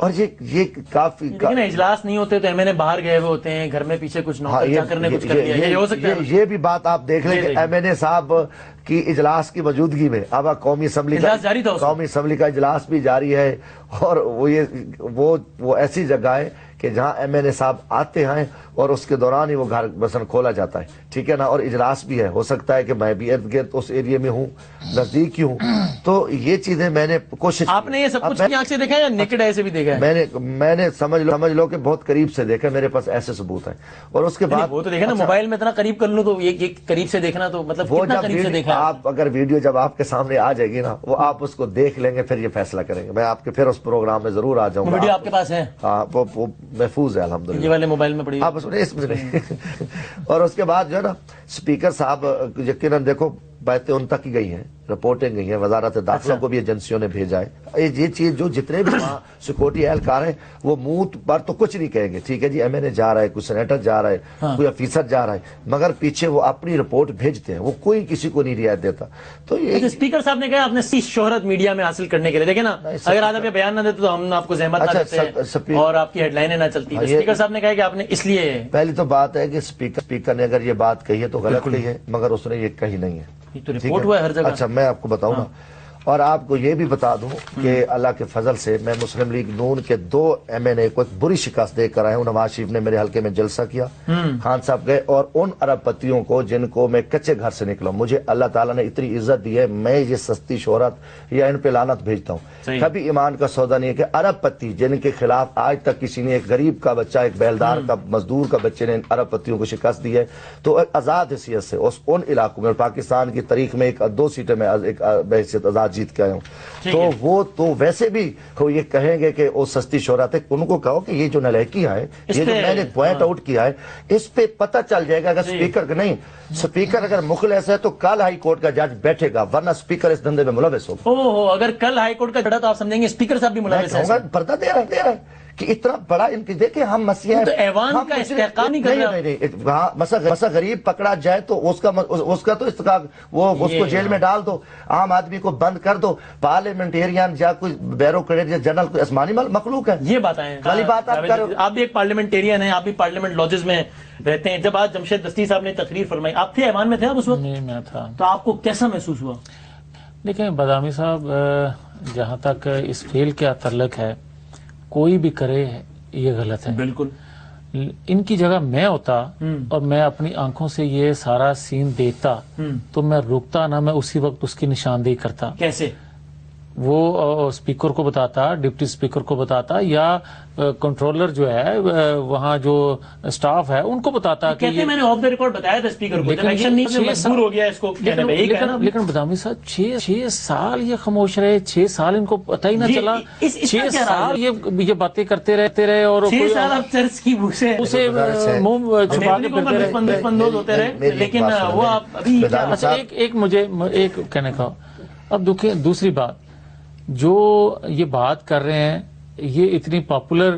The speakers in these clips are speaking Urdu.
اور یہ کافی لیکن اجلاس نہیں ہوتے تو ایم این اے باہر گئے ہوئے ہوتے ہیں، گھر میں پیچھے کچھ نوکر چاکر کرنے کچھ کر دیا، یہ ہو سکتا ہے؟ یہ بھی بات آپ دیکھ لیں کہ ایم این اے صاحب کی اجلاس کی موجودگی میں اب قومی اسمبلی کا اجلاس بھی جاری ہے، اور وہ ایسی جگہ ہے کہ جہاں ایم این اے صاحب آتے ہیں اور اس کے دوران ہی وہ گھر مثلا کھولا جاتا ہے، ٹھیک ہے نا، اور اجلاس بھی ہے، ہو سکتا ہے کہ میں بھی ارد گرد اس ایریے میں ہوں، نزدیک ہی ہوں، تو یہ چیزیں میں نے کوشش، آپ نے یہ سب کچھ اپنی آنکھ سے دیکھا ہے یا نیکڈ آئی سے بھی دیکھا ہے؟ میں نے سمجھ لو کہ بہت قریب سے دیکھا، میرے پاس ایسے ثبوت ہیں، اور اس کے بعد وہ تو دیکھا نا، موبائل میں اتنا قریب کر لوں تو یہ قریب سے دیکھنا تو مطلب کتنا قریب سے دیکھا ہے؟ آپ اگر ویڈیو جب آپ کے سامنے آ جائے گی نا، وہ آپ اس کو دیکھ لیں گے، پھر یہ فیصلہ کریں گے، میں آپ کے پھر اس پروگرام میں ضرور آ جاؤں گا۔ ویڈیو آپ کے پاس ہے؟ ہاں، وہ محفوظ ہے الحمدللہ، یہ والے موبائل میں پڑی، آپ اس میں اور اس کے بعد جو ہے نا اسپیکر صاحب یقیناً دیکھو باتیں ان تک ہی گئی ہیں، رپورٹیں گئی ہیں، وزارت داخلہ کو بھی ایجنسیوں نے بھیجا ہے، یہ چیز جو جتنے بھی وہاں سیکورٹی اہلکار ہیں وہ منہ پر تو کچھ نہیں کہیں گے، ٹھیک ہے جی ایم این اے جا رہا ہے، کوئی سینیٹر جا رہا ہے، کوئی افیسر جا رہا ہے، مگر پیچھے وہ اپنی رپورٹ بھیجتے ہیں، وہ کوئی کسی کو نہیں رعایت دیتا۔ تو یہ اسپیکر صاحب نے کہا آپ نے شہرت میڈیا میں حاصل کرنے کے لیے، دیکھیں نا اگر آپ یہ بیان نہ دیتے تو ہم آپ کو زحمت نہ دیتے اور آپ کی ہیڈ لائنیں نہ چلتی، اسپیکر صاحب نے کہا کہ آپ نے اس لیے، پہلی تو بات ہے کہ اسپیکر نے اگر یہ بات کہی ہے تو غلط کہی ہے، مگر اس نے یہ کہی نہیں ہے، تو رپورٹ ہوا ہے ہر جگہ۔ اچھا میں آپ کو بتاؤں نا، اور آپ کو یہ بھی بتا دوں کہ اللہ کے فضل سے میں مسلم لیگ نون کے 2 ایم این اے کو ایک بری شکست دے کر آئے ہوں۔ نواز شریف نے میرے حلقے میں جلسہ کیا، خان صاحب گئے، اور ان ارب پتیوں کو جن کو میں کچے گھر سے نکلا ہوں، مجھے اللہ تعالیٰ نے اتنی عزت دی ہے، میں یہ سستی شہرت یا ان پہ لعنت بھیجتا ہوں، کبھی ایمان کا سودا نہیں ہے کہ ارب پتی جن کے خلاف آج تک کسی نے، ایک غریب کا بچہ، ایک بیلدار کا مزدور کا بچے نے ارب پتیوں کو شکست دی ہے، تو آزاد حیثیت سے ان علاقوں میں، پاکستان کی تاریخ میں 2 سیٹیں میں ایک بحیثیت آزاد جیت کے آیا ہوں، تو وہ تو ویسے بھی یہ کہیں گے کہ وہ سستی شہرت ہے، ان کو کہو کہ یہ جو نلائکیاں ہے، یہ جو میں نے پوائنٹ آؤٹ کیا ہے، اس پہ پتہ چل جائے گا۔ اگر اسپیکر نہیں، اسپیکر اگر مخلص ہے تو کل ہائی کورٹ کا جج بیٹھے گا، ورنہ اسپیکر اس دھندے میں ملوث ہوگا۔ اگر کل ہائی کورٹ کا جڑا تو آپ سمجھیں گے اسپیکر صاحب بھی ملوث ہے، پردہ دے رہا ہے کہ اتنا بڑا ان کی، دیکھیں ہم مسئلہ تو ایوان کا استحقاق نہیں کر رہا، مسئلہ غریب پکڑا جائے تو اس کا تو استحقاق، وہ اس کو جیل میں ڈال دو، عام آدمی کو بند کر دو، پارلیمنٹیرین یا کوئی بیوروکریٹ یا جنرل کوئی آسمانی مخلوق ہے، یہ بات ہے والی بات آپ بھی ایک پارلیمنٹیرین ہیں، آپ بھی پارلیمنٹ لاجز میں رہتے ہیں، جب آج جمشید دستی صاحب نے تقریر فرمائی، آپ تھے ایوان میں تھے آپ اس وقت؟ نہیں میں تھا۔ تو آپ کو کیسا محسوس ہوا؟ دیکھیں بادامی صاحب، جہاں تک اس فیل کا تعلق ہے، کوئی بھی کرے یہ غلط ہے، بالکل۔ ان کی جگہ میں ہوتا اور میں اپنی آنکھوں سے یہ سارا سین دیکھتا تو میں رکتا نہ، میں اسی وقت اس کی نشاندہی کرتا۔ کیسے؟ وہ اسپیکر کو بتاتا، ڈپٹی اسپیکر کو بتاتا، یا کنٹرولر جو ہے وہاں جو سٹاف ہے ان کو بتاتا کہ میں نے آف دا ریکارڈ بتایا تھا اسپیکر کو، ایکشن نہیں مجبور ہو گیا اس کو کہنے پہ۔ لیکن بادامی صاحب 6 سال یہ خاموش رہے، 6 سال ان کو پتہ ہی نہ چلا، 6 سال یہ باتیں کرتے رہے، اور 6 سال اب چرچ کی اسے منہ چھپا کے ہوتے رہے، لیکن وہ ابھی ایک مجھے ایک کہنے کا، اب دیکھیں دوسری بات، جو یہ بات کر رہے ہیں یہ اتنی پاپولر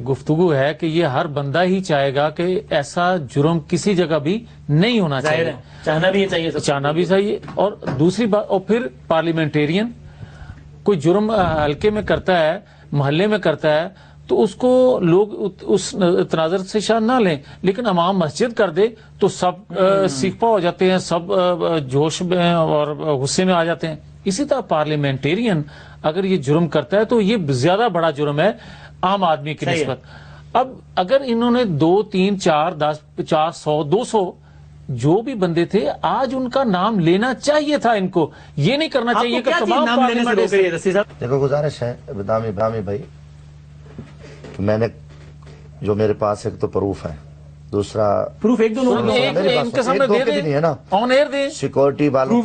گفتگو ہے کہ یہ ہر بندہ ہی چاہے گا کہ ایسا جرم کسی جگہ بھی نہیں ہونا چاہیے، چاہنا بھی چاہیے، چاہنا بھی چاہیے۔ اور دوسری بات، اور پھر پارلیمنٹیرین کوئی جرم حلقے میں کرتا ہے، محلے میں کرتا ہے، تو اس کو لوگ اس تناظر سے شاید نہ لیں، لیکن امام مسجد کر دے تو سب سیکھپا ہو جاتے ہیں، سب جوش میں اور غصے میں آ جاتے ہیں۔ اسی طرح پارلیمنٹیرین اگر یہ جرم کرتا ہے تو یہ زیادہ بڑا جرم ہے عام آدمی کی نسبت۔ اب اگر انہوں نے 2 3 4 10 50 100 200 جو بھی بندے تھے، آج ان کا نام لینا چاہیے تھا، ان کو یہ نہیں کرنا چاہیے کہ تمام دیکھو گزارش ہے بدامی بھائی، میں نے جو میرے پاس ایک تو پروف ہے، دوسرا پروف ایک دو لوگوں ہے نا آن ایئر دے، سیکورٹی والوں،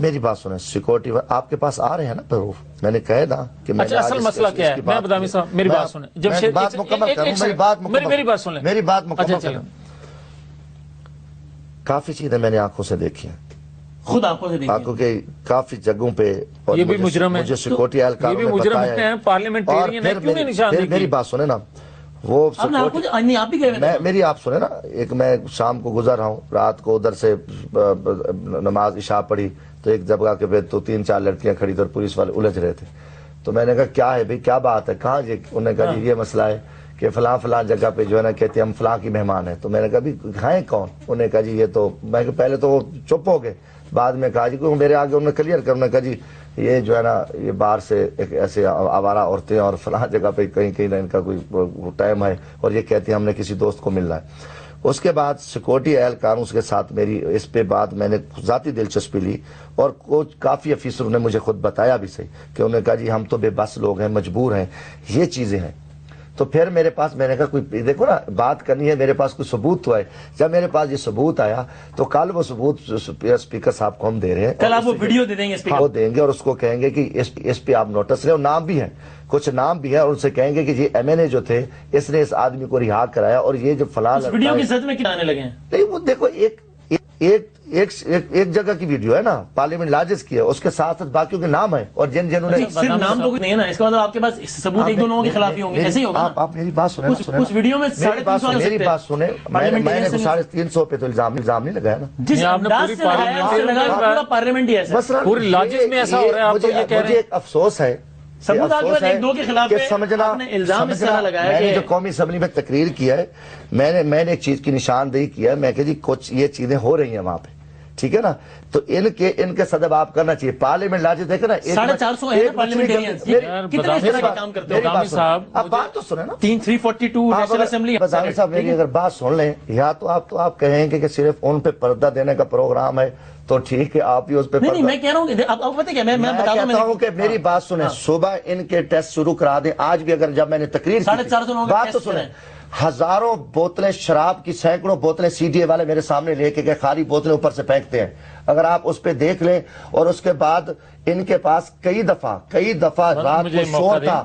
میری بات سنیں، سیکورٹی آپ کے پاس آ رہے ہیں نا پروف، میں نے کہا تھا کہ اچھا اصل مسئلہ کیا ہے، میں بدامی صاحب میری بات سنیں، جب بات مکمل کروں، میری بات سنیں، میری بات مکمل کروں، کافی چیزیں میں نے آنکھوں سے دیکھی ہیں، خود آنکھوں سے دیکھی، آنکھوں کے کافی جگہوں پہ، یہ بھی مجرم ہے، مجھے سیکورٹی اہلکاروں نے بتایا ہے، پارلیمنٹیرین ہے، کیوں نہیں نشاندہی؟ میری بات سنیں نا، وہ میری آپ سنیں نا، ایک میں شام کو گزر رہا ہوں، رات کو ادھر سے نماز عشاء پڑھی تو ایک جگہ کے پہ تو 3 4 لڑکیاں کھڑی تھی اور پولیس والے الجھ رہے تھے، تو میں نے کہا کیا ہے بھائی کیا بات ہے کہاں جی انہوں نے کہا جی یہ مسئلہ ہے کہ فلاں فلاں جگہ پہ جو ہے نا کہتے ہیں ہم فلاں کی مہمان ہیں تو میں نے کہا بھی ہیں کون انہوں نے کہا جی یہ تو میں پہلے تو وہ چپ ہو گئے بعد میں کہا جی میرے آگے انہوں نے کلیئر کر انہوں نے کہا جی یہ جو ہے نا یہ باہر سے ایک ایسے آوارہ عورتیں اور فلاں جگہ پہ کہیں کہیں نہ ان کا کوئی ٹائم ہے اور یہ کہتے ہیں ہم نے کسی دوست کو ملنا ہے. اس کے بعد سیکورٹی اہلکاروں کے ساتھ میری اس پہ بات میں نے ذاتی دلچسپی لی اور کافی افیسروں نے مجھے خود بتایا بھی صحیح کہ انہوں نے کہا جی ہم تو بے بس لوگ ہیں مجبور ہیں یہ چیزیں ہیں. تو پھر میرے پاس میں نے کہا کوئی دیکھو نا بات کرنی ہے میرے پاس کوئی ثبوت تو ہے. جب میرے پاس یہ ثبوت آیا تو کل وہ ثبوت اسپیکر صاحب کو ہم دے رہے ہیں کل آپ وہ ویڈیو دے دیں گے وہ دیں گے اور اس کو کہیں گے کہ اس پہ آپ نوٹس لیں اور نام بھی ہیں کچھ نام بھی ہے اور ان سے کہیں گے کہ یہ ایم این اے جو تھے اس نے اس آدمی کو رہا کرایا اور یہ جو فلاں ویڈیو کی سچ میں کیا آنے لگے ہیں نہیں وہ دیکھو ایک جگہ کی ویڈیو ہے نا پارلیمنٹ لاجز کی ہے اس کے ساتھ باقیوں کے نام ہیں اور جنہوں نے صرف نام تو نہیں ہے نا اس کا مطلب آپ کے پاس ثبوت ایک دو لوگوں کے خلاف ہی ہوں گے ایسے ہی ہوگا. آپ میری بات سنیں اس ویڈیو میں میری بات سنیں میں نے 350 پہ تو الزام نہیں لگایا نا جس انداز سے لگایا اس سے لگا پورا پارلیمنٹ ہی ایسا پوری لاجز میں ایسا ہو رہا ہے آپ تو یہ کہہ رہے ہیں. ایک افسوس ہے ثبوت آپ کے پاس ایک دو کے خلاف ہے سمجھنا آپ نے الزام اس طرح لگایا میں نے کہ جو قومی اسمبلی میں تقریر کیا ہے میں نے ایک چیز کی نشاندہی کیا ہے میں کہ جی کچھ یہ چیزیں ہو رہی ہیں وہاں پہ ٹھیک ہے نا تو ان کے صدب آپ کرنا چاہیے. پارلیمنٹ لاجز دیکھیں نا 450 ہے پارلیمنٹیرینز کتنے اس طرح کا کام کرتے ہو غلامی صاحب آپ بات تو سنیں نا 342 نیشنل اسمبلی بزامی صاحب میری اگر بات سن لیں یا تو آپ کہیں کہ صرف ان پہ پردہ دینے کا پروگرام ہے تو ٹھیک ہے آپ بھی اس پہ نہیں میں کہہ رہا ہوں آپ کو پتہ کیا میں کہتا ہوں کہ میری بات سنیں صبح ان کے ٹیسٹ شروع کرا دیں آج بھی اگر جب میں نے تقریر کی بات تو سنیں ہزاروں بوتلیں شراب کی سینکڑوں بوتلیں سی ڈی اے والے میرے سامنے لے کے گئے خالی بوتلیں اوپر سے پھینکتے ہیں اگر آپ اس پہ دیکھ لیں اور اس کے بعد ان کے پاس کئی دفعہ رات کو شور تھا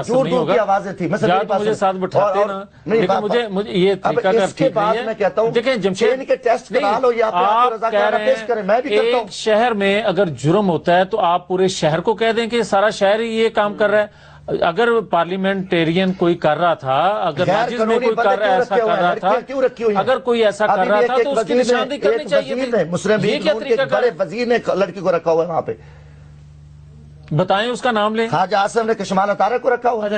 دور دور کی آوازیں تھی مجھے ساتھ بٹھاتے نا لیکن مجھے یہ طریقہ کار ٹھیک نہیں ہے. دیکھیں جمشید آپ کہہ رہے ہیں ایک شہر میں اگر جرم ہوتا ہے تو آپ پورے شہر کو کہہ دیں کہ سارا شہر ہی یہ کام کر رہا ہے. اگر پارلیمنٹیرین کوئی کر رہا تھا اگر لاجز میں کوئی ایسا کر رہا تھا اگر کوئی ایسا کر رہا تھا تو اس کی نشاندہی کرنی چاہیے. مسلم لیگ کے بڑے وزیر نے لڑکی کو رکھا ہوا ہے وہاں پہ بتائیں اس کا نام لیں. خواجہ آصف نے کشمال اطارہ کو رکھا ہوا ہے.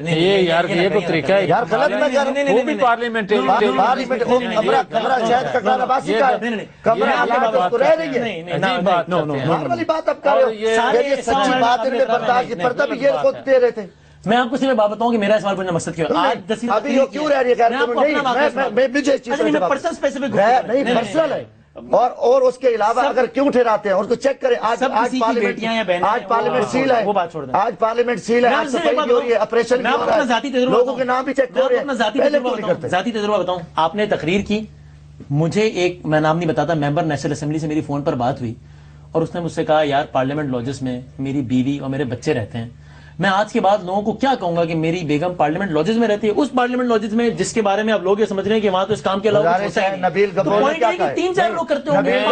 یہ کوئی طریقہ ہے یار غلط میں کہہ رہا ہوں وہ بھی پارلیمنٹیرین کمرہ شاید کا کمرہ باسی کا ہے کمرہ علاقہ اس کو رہ رہی ہے نارمل والی بات اب کر رہے ہو یہ سچی بات ہے برداشت پردہ بھی یہ خود دے رہے تھے. میں آپ کو صرف بات بتاؤں کہ میرا سوال پوچھنا مقصد کیا ہے ابھی یہ کیوں رہ رہی ہے میں مجھے اس چیز سے نہیں پرسنل ہے اور اس کے علاوہ اگر کیوں ٹھہراتے ہیں اور کو چیک کریں آج پارلیمنٹ سیل ہے آج پارلیمنٹ سیل ہے آج صفائی ہو رہی ہے آپریشن لوگوں کے نام بھی چیک کر رہے ہیں. ذاتی تجربہ بتاؤں آپ نے تقریر کی مجھے ایک میں نام نہیں بتاتا ممبر نیشنل اسمبلی سے میری فون پر بات ہوئی اور اس نے مجھ سے کہا یار پارلیمنٹ لاجز میں میری بیوی اور میرے بچے رہتے ہیں میں آج کے بعد لوگوں کو کیا کہوں گا کہ میری بیگم پارلیمنٹ لاجز میں رہتی ہے اس پارلیمنٹ لاجز میں جس کے بارے میں آپ لوگ یہ سمجھ رہے ہیں کہ وہاں تو اس کام کے علاوہ نبیل گبول نے کیا کہا 3-4 لوگ کرتے ہوں نبیل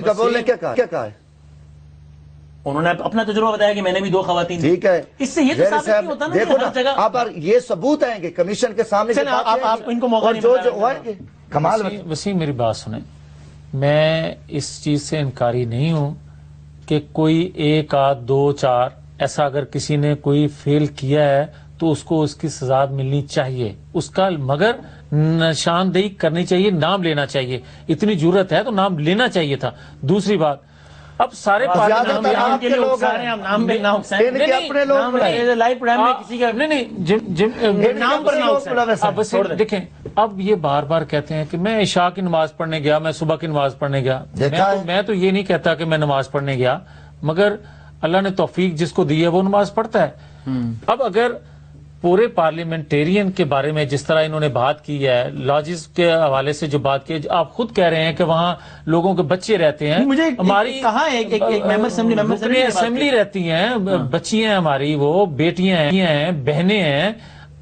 گبول نے کیا کہا ہے انہوں نے اپنا تجربہ بتایا کہ میں نے بھی 2 خواتین ٹھیک ہے اس سے یہ تو ثابت نہیں ہوتا نا دیکھو نا اب یہ ثبوت آئیں گے کمیشن کے سامنے آپ ان کو موقع جو کمال وسیم میری بات سنیں میں اس چیز سے انکاری نہیں ہوں کہ کوئی 1 آدھ 2 4 ایسا اگر کسی نے کوئی فیل کیا ہے تو اس کو اس کی سزا ملنی چاہیے اس کا مگر نشاندہی کرنی چاہیے نام لینا چاہیے اتنی ضرورت ہے تو نام لینا چاہیے تھا. دوسری بات اب سارے دیکھیں اب یہ بار بار کہتے ہیں کہ میں عشاء کی نماز پڑھنے گیا میں صبح کی نماز پڑھنے گیا میں تو یہ نہیں کہتا کہ میں نماز پڑھنے گیا مگر اللہ نے توفیق جس کو دی ہے وہ نماز پڑھتا ہے. اب اگر پورے پارلیمنٹیرین کے بارے میں جس طرح انہوں نے بات کی ہے لاجز کے حوالے سے جو بات کی ہے آپ خود کہہ رہے ہیں کہ وہاں لوگوں کے بچے رہتے ہیں ہماری اسمبلی رہتی ہیں بچیاں ہماری وہ بیٹیاں ہیں بہنیں ہیں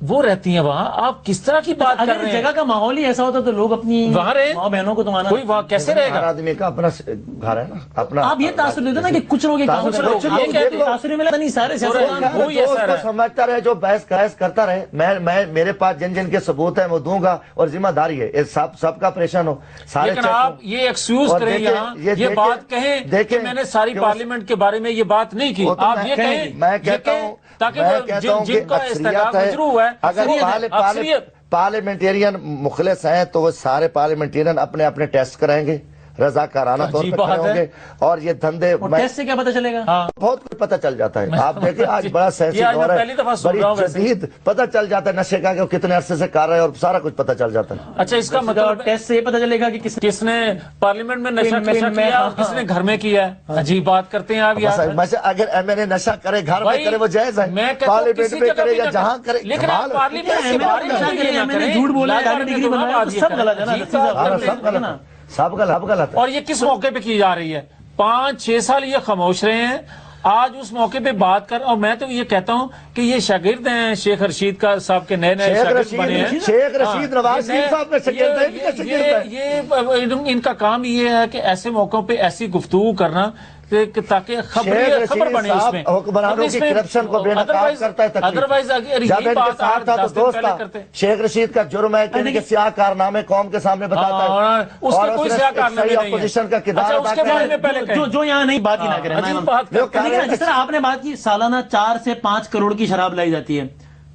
وہ رہتی ہیں وہاں، آپ کس طرح کی بات کر اگر رہے ہیں؟ جگہ کا ماحول ہی ایسا ہوتا تو لوگ اپنی وہاں رہے، ماں بہنوں کو تو آنا، کوئی وہاں کیسے رہے ہر گا؟ آدمی کا اپنا گھر ہے نا، اپنا آپ یہ تاثر دیتے نا کہ کچھ لوگ یہ کام کر رہے ہیں، یہ کہتے ہیں تاثر ملا نہیں سارے سیاستدان وہی جو ایسا اس کو ہے۔ سمجھتا رہے، جو بحث کرتا رہے، میں میرے پاس جن جن کے ثبوت ہیں وہ دوں گا، اور ذمہ داری ہے سب کا پریشان ہو سارے لیکن چیک آپ ہوں۔ یہ ایکسکیوز اور کریں دیکھیں، یہاں، یہ یہ دیکھیں، بات کہیں کہ دیکھیں میں نے ساری کہ پارلیمنٹ کے بارے میں یہ بات نہیں کی، وہ تو آپ میں یہ کہیں، میں یہ کہتا کہیں ہوں، تاکہ میں وہ کہتا ہوں کہ جن کا استحقاق اکثریت ہے، مجروح ہے، اگر پارلیمنٹیرین مخلص ہیں تو وہ سارے پارلیمنٹیرین اپنے اپنے ٹیسٹ کرائیں گے، رضاکارانہ طور عجیب پہ کھڑے بات ہوں ہے۔ گے، اور یہ دھندے ٹیسٹ سے کیا پتہ چلے گا؟ بہت کچھ پتہ چل جاتا ہے۔ آپ دیکھیں آج بڑا سینسی یہ آج میں دور پہلی دفعہ ہے، سن بڑی رہا ہوں ویسے۔ جدید پتہ چل جاتا ہے نشے کا کہ وہ کتنے عرصے سے کر رہے ہیں، اور سارا کچھ پتہ چل جاتا ہے۔ اچھا، اس کا مطلب ٹیسٹ سے یہ پتہ چلے گا کہ کس نے پارلیمنٹ میں نشہ کیا اور کس نے گھر میں کیا ہے؟ عجیب بات کرتے ہیں آپ یار۔ اگر ایم این اے نشہ کرے گھر میں بھائی، کرے وہ جائز ہے، میں کہتا ہوں پارلیمنٹ کسی میں جگہ کرے بھی یا نہ جہاں کرے، لیکن آپ کمال ہے۔ پارلیمنٹ کی بات میں نے جھوٹ بولا ہے، آگے ڈگری بنوایا تو سب غلط ہے نا، سب غلط ہے، سب غلط ہے۔ اور یہ کس موقع پہ کی جا رہی ہے؟ 5-6 سال یہ خاموش رہے ہیں، آج اس موقع پہ بات کر، اور میں تو یہ کہتا ہوں کہ یہ شاگرد ہیں شیخ رشید کا صاحب کے، نئے شاگرد بنے ہیں۔ شیخ رشید نواز شریف صاحب کے شاگرد ہیں، ان کے شاگرد ہیں۔ ان کا کام یہ ہے کہ ایسے موقعوں پہ ایسی گفتگو کرنا تاکہ خبر بنے اس میں، حکمرانوں کی کرپشن کو بے نقاب کرتا ہے۔ ادروائز اگر جب یہی ان کے بات ساتھ تھا تو دوست تھا۔ کرتے، شیخ رشید کا جرم ہے کہ ان کے سیاہ کارنامے قوم کے سامنے بتاتا ہے، اس کے کوئی سیاہ کارنامے نہیں ہے۔ اپوزیشن کا کردار اچھا، اس کے بارے میں پہلے کہیں جو یہاں نہیں بات ہی نہ کریں، عجیب بات کرتے ہیں۔ لیکن جس طرح آپ نے بات کی سالانہ 4 سے 5 کروڑ کی شراب لائی جاتی ہے،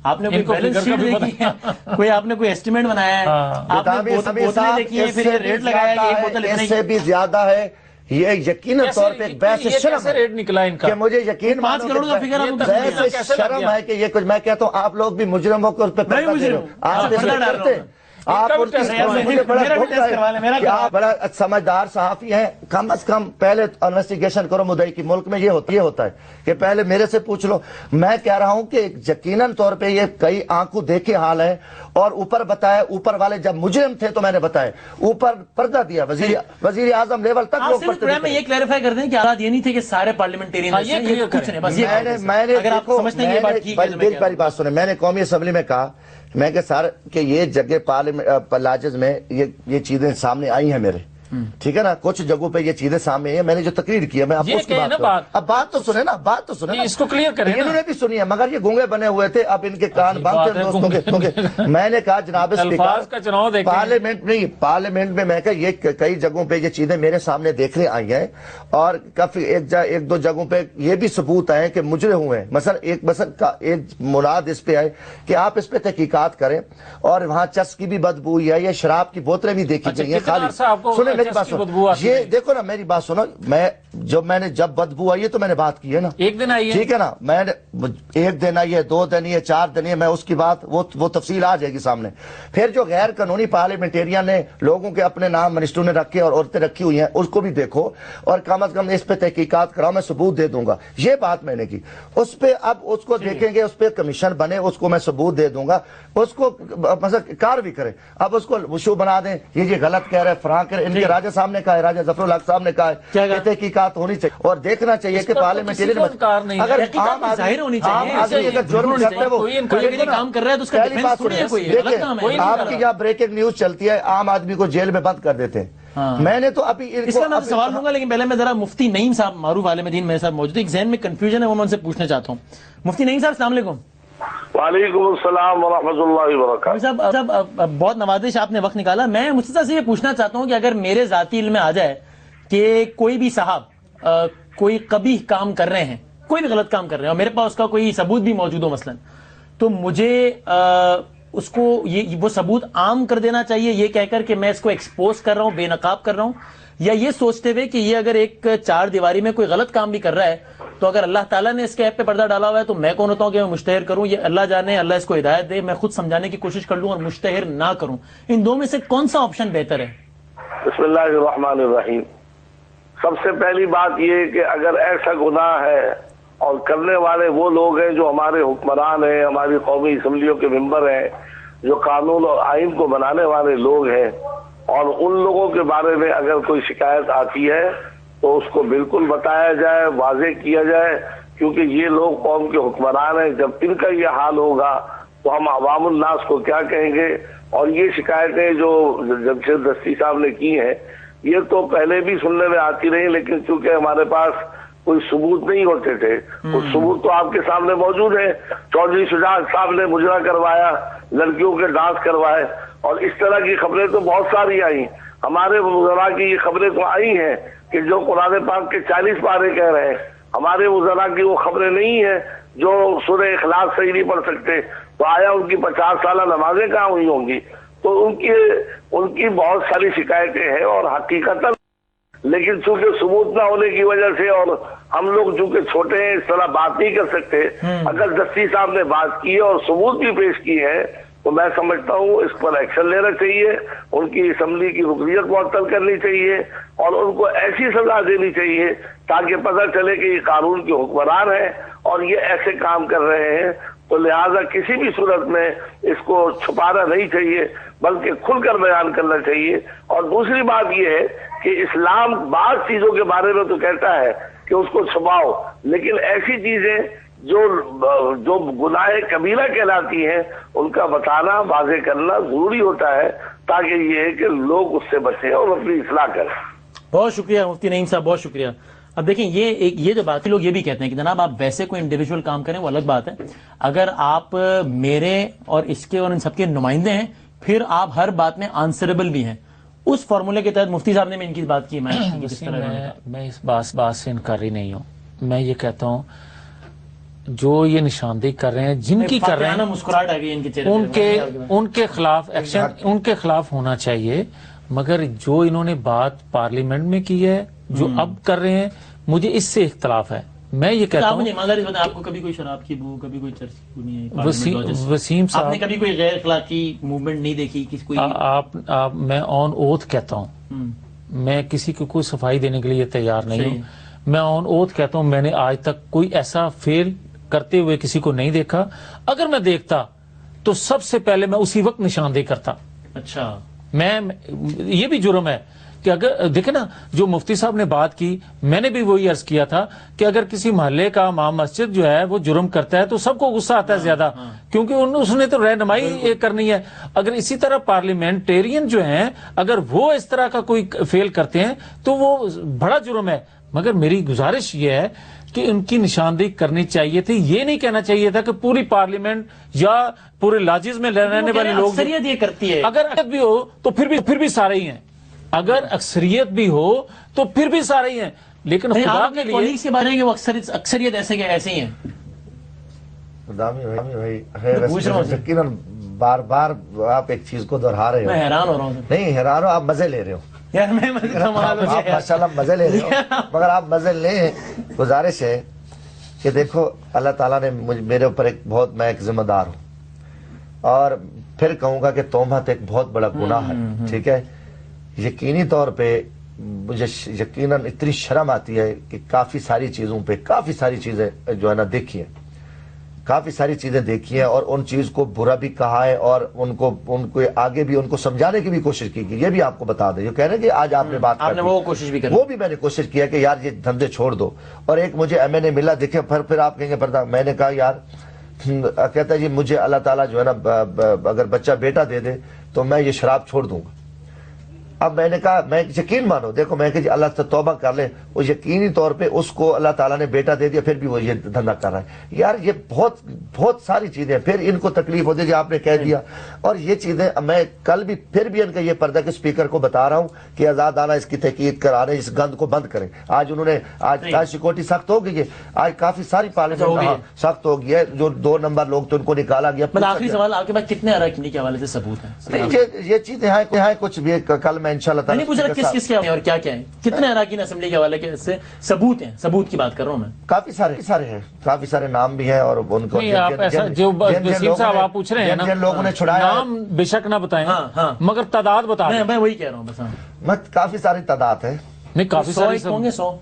آپ نے کوئی بیلنس شیٹ دیکھی ہے؟ کوئی آپ نے کوئی ایسٹیمیٹ بنایا ہے؟ آپ نے بوتلیں دیکھی ہیں، پھر یہ ریٹ لگایا کہ ایک بوتل اتنے اس سے بھی زیادہ ہے۔ یہ یقیناً طور پہ ایک بحث شرم ریٹ نکلا ان کا کہ مجھے یقین 5 کروڑ کا فگر آپ بحث شرم ہے کہ یہ کچھ، میں کہتا ہوں آپ لوگ بھی مجرم ہو کے اس پہ پردہ دے رہے ہو، آپ اس پہ کرتے آپ مجھے بڑا دکھ ہے کہ آپ بڑا سمجھدار صحافی ہیں، کم از کم پہلے انویسٹیگیشن کرو مدعی کی۔ ملک میں یہ ہوتا ہے کہ پہلے میرے سے پوچھ لو۔ میں کہہ رہا ہوں کہ یقیناً طور پہ یہ کئی آنکھوں دیکھے حال ہے، اور اوپر بتایا، اوپر والے جب مجرم تھے تو میں نے بتایا، اوپر پردہ دیا، وزیر اعظم لیول تک لوگ پڑھتے میں یہ کلیریفائی کر دیں کہ حالات یہ نہیں تھے کہ سارے پارلیمنٹیرین کچھ نہیں، بس میری پہلی بات سنیں، میں نے قومی اسمبلی میں کہا، میں کہ سر کہ یہ جگہ پارلیمنٹ لاجز میں یہ چیزیں سامنے آئی ہیں میرے، ٹھیک ہے نا، کچھ جگہوں پہ یہ چیزیں سامنے آئی ہیں، میں نے جو تقریر کی ہے میں آپ کو اس کی بات کروں۔ اب بات تو سنیں نا، بات تو سنیں نا، اس کو کلیئر کریں۔ انہوں نے بھی سنی ہے مگر یہ گونگے بنے ہوئے تھے، اب ان کے کان بند تھے دوستوں کے۔ میں نے کہا جناب اسپیکر، پارلیمنٹ میں میں کہا یہ کئی جگہوں پہ یہ چیزیں میرے سامنے دیکھنے آئی ہیں، اور کافی ایک دو جگہوں پہ یہ بھی ثبوت آئے کہ مجرم ہوئے ہیں۔ مثلا ایک مناد اس پہ آئے کہ آپ اس پہ تحقیقات کریں، اور وہاں چرس کی بھی بدبو ہے، یہ شراب کی بوتلیں بھی دیکھی گئی ہیں خالی۔ سنیں میری بات سنو، یہ دیکھو نا میری بات سنو، میں نے جب بدبو آئی ہے تو میں نے بات کی ہے نا، ایک دن آئی ہے، ٹھیک ہے نا، میں نے 1 دن آئی ہے، 2 دن ہے، 4 دن ہے، میں اس کی بات وہ تفصیل آ جائے گی سامنے۔ پھر جو غیر قانونی پارلیمنٹیرین نے لوگوں کے اپنے نام منسٹروں نے رکھے اور عورتیں رکھی ہوئی ہیں، اس کو بھی دیکھو، اور کم از کم اس پہ تحقیقات کراؤ، میں ثبوت دے دوں گا۔ یہ بات میں نے کی، اس پہ اب اس کو دیکھیں گے، اس پہ کمیشن بنے، اس کو میں ثبوت دے دوں گا، اس کو مثلا کار بھی کرے۔ اب اس کو وشو بنا دیں، یہ غلط کہہ رہے، فراں کہہ رہے، ان کے راجہ صاحب نے کہا ہے، راجہ ظفر الحق صاحب نے کہا ہے کہ تحقیقات ہونی چاہیے، اور دیکھنا چاہیے کہ پارلیمنٹیرین اگر عام ظاہر ہونی چاہیے، اگر جرم کرتا ہے وہ کام کر رہا ہے تو اس کا ڈیفنس تھوڑی ہے، کوئی غلط کام ہے۔ آپ کی یہاں بریکنگ نیوز چلتی ہے، عام آدمی کو جیل میں بند کر دیتے ہیں۔ میں نے تو ابھی اس کا میں سوال لوں گا، لیکن پہلے میں ذرا مفتی نعیم صاحب معروف عالم دین میرے ساتھ موجود ہے، ایک ذہن میں کنفیوژن ہے وہ میں ان سے پوچھنا چاہتا ہوں۔ مفتی نعیم صاحب السلام علیکم۔ وعلیکم السلام ورحمۃ اللہ وبرکاتہ۔ صاحب بہت نوازش آپ نے وقت نکالا، میں مجھ سے یہ پوچھنا چاہتا ہوں کہ اگر میرے ذاتی علم میں آ جائے کہ کوئی بھی صاحب کوئی قبیح کام کر رہے ہیں، کوئی بھی غلط کام کر رہے ہیں، اور میرے پاس اس کا کوئی ثبوت بھی موجود ہو مثلا، تو مجھے اس کو وہ ثبوت عام کر دینا چاہیے یہ کہہ کر کہ میں اس کو ایکسپوز کر رہا ہوں، بے نقاب کر رہا ہوں، یا یہ سوچتے ہوئے کہ یہ اگر ایک 4 دیواری میں کوئی غلط کام بھی کر رہا ہے تو اگر اللہ تعالیٰ نے اس کے ایپ پہ پردہ ڈالا ہوا ہے تو میں کون ہوتا ہوں کہ میں مشتہر کروں؟ یہ اللہ جانے، اللہ اس کو ہدایت دے، میں خود سمجھانے کی کوشش کر لوں اور مشتہر نہ کروں۔ ان دو میں سے کون سا آپشن بہتر ہے؟ بسم اللہ الرحمن الرحیم۔ سب سے پہلی بات یہ کہ اگر ایسا گناہ ہے اور کرنے والے وہ لوگ ہیں جو ہمارے حکمران ہیں، ہماری قومی اسمبلیوں کے ممبر ہیں، جو قانون اور آئین کو بنانے والے لوگ ہیں، اور ان لوگوں کے بارے میں اگر کوئی شکایت آتی ہے تو اس کو بالکل بتایا جائے، واضح کیا جائے، کیونکہ یہ لوگ قوم کے حکمران ہیں۔ جب ان کا یہ حال ہوگا تو ہم عوام الناس کو کیا کہیں گے؟ اور یہ شکایتیں جو جمشید دستی صاحب نے کی ہیں یہ تو پہلے بھی سننے میں آتی رہی، لیکن چونکہ ہمارے پاس کوئی ثبوت نہیں ہوتے تھے، وہ ثبوت تو آپ کے سامنے موجود ہے۔ چودھری شجاعت صاحب نے مجرا کروایا، لڑکیوں کے ڈانس کروائے، اور اس طرح کی خبریں تو بہت ساری آئیں۔ ہمارے وزراء کی یہ خبریں تو آئی ہیں کہ جو قرآن پاک کے 40 پارے کہہ رہے ہیں، ہمارے وزراء کی وہ خبریں نہیں ہیں جو سورہ اخلاص صحیح نہیں پڑھ سکتے، تو آیا ان کی 50 سالہ نمازیں کہاں ہوئی ہوں گی؟ تو ان کی بہت ساری شکایتیں ہیں، اور حقیقتاً لیکن چونکہ ثبوت نہ ہونے کی وجہ سے، اور ہم لوگ چونکہ چھوٹے ہیں اس طرح بات نہیں کر سکتے۔ اگر دستی صاحب نے بات کی ہے اور ثبوت بھی پیش کی ہے تو میں سمجھتا ہوں اس پر ایکشن لینا چاہیے، ان کی اسمبلی کی رکنیت معطل کرنی چاہیے، اور ان کو ایسی سزا دینی چاہیے تاکہ پتہ چلے کہ یہ قانون کے حکمران ہیں اور یہ ایسے کام کر رہے ہیں۔ تو لہذا کسی بھی صورت میں اس کو چھپانا نہیں چاہیے، بلکہ کھل کر بیان کرنا چاہیے۔ اور دوسری بات یہ ہے کہ اسلام بعض چیزوں کے بارے میں تو کہتا ہے کہ اس کو چھپاؤ، لیکن ایسی چیزیں جو گناہ کبیرہ کہلاتی ہیں ان کا بتانا، واضح کرنا ضروری ہوتا ہے، تاکہ یہ ہے کہ لوگ اس سے بچیں اور اپنی اصلاح کریں۔ بہت شکریہ مفتی نعیم صاحب، بہت شکریہ۔ اب دیکھیں یہ جو بات لوگ یہ بھی کہتے ہیں کہ جناب آپ ویسے کوئی انڈیویجول کام کریں وہ الگ بات ہے، اگر آپ میرے اور اس کے اور ان سب کے نمائندے ہیں پھر آپ ہر بات میں آنسریبل بھی ہیں۔ اس فارمولے کے تحت مفتی صاحب نے ان کی بات کی، میں اس بات سے انکاری نہیں ہوں۔ میں یہ کہتا ہوں جو یہ نشاندہی کر رہے ہیں، جن کی کر رہے ہیں، مسکراہٹ آ گئی ان کے چہرے، ان کے خلاف ایکشن ان کے خلاف ہونا چاہیے، مگر جو انہوں نے بات پارلیمنٹ میں کی ہے، جو اب کر رہے ہیں، مجھے اس سے اختلاف ہے۔ میں یہ کہتا ہوں آپ کو کبھی کوئی شراب کی بو، کبھی کوئی چرس کی بو نہیں ہے؟ وسیم صاحب، آپ نے کبھی کوئی غیر اخلاقی موومنٹ نہیں دیکھی کسی کوئی؟ میں آن اوتھ کہتا ہوں، میں کسی کو کوئی صفائی دینے کے لیے تیار نہیں ہوں۔ میں آن اوتھ کہتا ہوں میں نے آج تک کوئی ایسا فیل کرتے ہوئے کسی کو نہیں دیکھا۔ اگر میں دیکھتا تو سب سے پہلے میں اسی وقت نشاندہی کرتا۔ اچھا، یہ بھی جرم ہے کہ اگر دیکھیں نا، جو مفتی صاحب نے بات کی، میں نے بھی وہی عرض کیا تھا کہ اگر کسی محلے کا امام مسجد جو ہے وہ جرم کرتا ہے تو سب کو غصہ آتا ہے زیادہ، کیونکہ اس نے تو رہنمائی کرنی ہے۔ اگر اسی طرح پارلیمنٹرین جو ہیں اگر وہ اس طرح کا کوئی فیل کرتے ہیں تو وہ بڑا جرم ہے۔ مگر میری گزارش یہ ہے کہ ان کی نشاندہی کرنی چاہیے تھی، یہ نہیں کہنا چاہیے تھا کہ پوری پارلیمنٹ یا پورے لاجز میں رہنے والے لوگ، اکثریت یہ کرتی ہے۔ اگر اکثریت بھی ہو تو پھر بھی سارے ہی ہیں، اگر اکثریت بھی ہو تو پھر بھی سارے ہی ہیں، لیکن خدا کے لیے کے بارے میں وہ اکثریت ایسے ہی ہیں۔ یقیناً بار بار آپ ایک چیز کو دہرا رہے ہو، میں حیران ہو رہا ہوں۔ نہیں حیران ہو، آپ مزے لے رہے ہو یار میں آپ ماشاء اللہ مزے لے رہے ہو، مگر آپ مزے لیں۔ گزارش ہے کہ دیکھو اللہ تعالیٰ نے میرے اوپر میں ایک ذمہ دار ہوں، اور پھر کہوں گا کہ تہمت ایک بہت بڑا گناہ ہے، ٹھیک ہے۔ یقینی طور پہ مجھے یقیناً اتنی شرم آتی ہے کہ کافی ساری چیزوں پہ کافی ساری چیزیں جو ہے نا دیکھی ہیں، کافی ساری چیزیں دیکھی ہیں، اور ان چیز کو برا بھی کہا ہے، اور ان کو آگے بھی ان کو سمجھانے کی بھی کوشش کی گئی۔ یہ بھی آپ کو بتا دیں، یہ کہہ رہے ہیں کہ آج آپ نے بات کی، وہ کوشش بھی وہ بھی میں نے کوشش کیا کہ یار یہ دھندے چھوڑ دو۔ اور ایک مجھے ایم این اے ملا، دیکھیں پھر آپ کہیں گے پردہ، میں نے کہا یار، کہتا ہے جی مجھے اللہ تعالیٰ جو ہے نا اگر بچہ بیٹا دے دے تو میں یہ شراب چھوڑ دوں گا۔ اب میں نے کہا میں یقین مانو، دیکھو میں کہ جی اللہ سے توبہ کر لے، وہ یقینی طور پہ اس کو اللہ تعالیٰ نے بیٹا دے دیا، پھر بھی وہ یہ دھندا کر رہا ہے۔ یار یہ بہت ساری چیزیں، پھر ان کو تکلیف ہوتی ہے کہ آپ نے کہہ دیا، اور یہ چیزیں میں کل بھی پھر بھی ان کا یہ پردہ کے اسپیکر کو بتا رہا ہوں کہ آزاد آنا اس کی تحقیق کرانے، اس گند کو بند کریں۔ آج انہوں نے آج سیکورٹی سخت ہو گئی ہے، آج کافی ساری پارلیمنٹ سخت ہو گئی ہے، جو 2 نمبر لوگ تو ان کو نکالا گیا۔ آخری سوال آپ کے پاس کتنے اراکینی کے حوالے سے ثبوت ہیں؟ یہ چیزیں ہیں کچھ بھی، کل میں انشاءاللہ تعالی کس کے اور کیا ہیں، کتنے اراکین اسمبلی کے حوالے سے ثبوت ہیں؟ ثبوت کی بات کر رہا ہوں میں۔ کافی سارے ہیں، کافی سارے نام بھی ہیں، اور ان کو جو وسیم صاحب آپ پوچھ رہے ہیں نا، جن لوگوں نے چھڑایا نام بے شک نہ بتائیں مگر تعداد بتا دیں۔ میں وہی کہہ رہا ہوں بس۔ میں کافی ساری تعداد ہے، نہیں کافی سارے ہوں گے، 100